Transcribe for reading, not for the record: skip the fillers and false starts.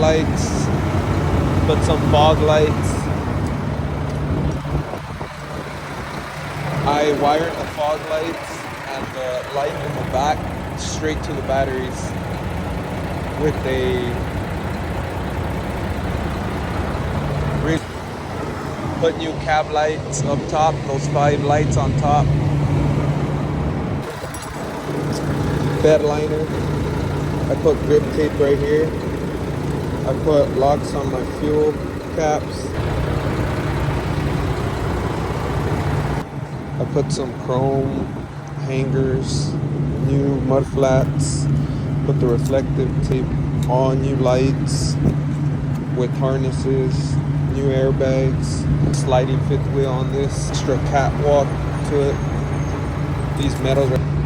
headlights, put some fog lights. I wired the fog lights and the light in the back straight to the batteries with a put new cab lights up top, those 5 lights on top. Bed liner. I put grip tape right here. I put locks on my fuel caps. I put some chrome hangers, new mud flats, put the reflective tape on, new lights with harnesses, new airbags, sliding fifth wheel on this, extra catwalk to it. These metals are